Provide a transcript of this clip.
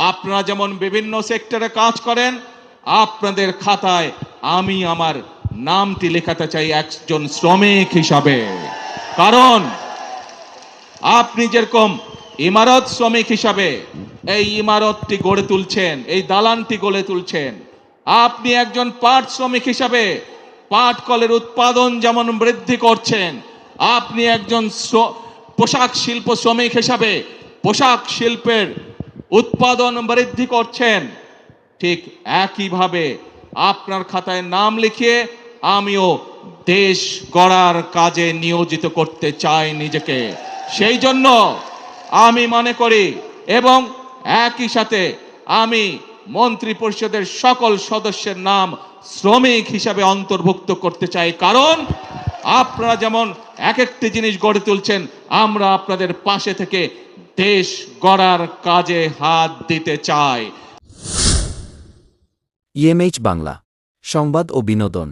আপনারা যেমন বিভিন্ন সেক্টরে কাজ করেন, আপনাদের খাতায় আমি আমার নামটি লেখাতে চাই একজন শ্রমিক হিসাবে। কারণ আপনি যেরকম ইমারত শ্রমিক হিসাবে এই ইমারতটি গড়ে তুলছেন, এই দালানটি গড়ে তুলছেন, আপনি একজন পাট শ্রমিক হিসাবে পাট কলের উৎপাদন যেমন বৃদ্ধি করছেন, আপনি একজন পোশাক শিল্প শ্রমিক হিসাবে পোশাক শিল্পের উৎপাদন বৃদ্ধি করছেন, ঠিক একইভাবে আপনার খাতায় নাম লিখিয়ে আমিও দেশ গড়ার কাজে নিয়োজিত করতে চাই নিজেকে। সেই জন্য আমি মনে করি এবং একই সাথে আমি মন্ত্রী পরিষদের সকল সদস্যের নাম শ্রমিক হিসাবে অন্তর্ভুক্ত করতে চাই। কারণ আপনারা যেমন এক একটি জিনিস গড়ে তুলছেন, আমরা আপনাদের পাশে থেকে দেশ গড়ার কাজে হাত দিতে চাই। ইএমএইচ বাংলা, সংবাদ ও বিনোদন।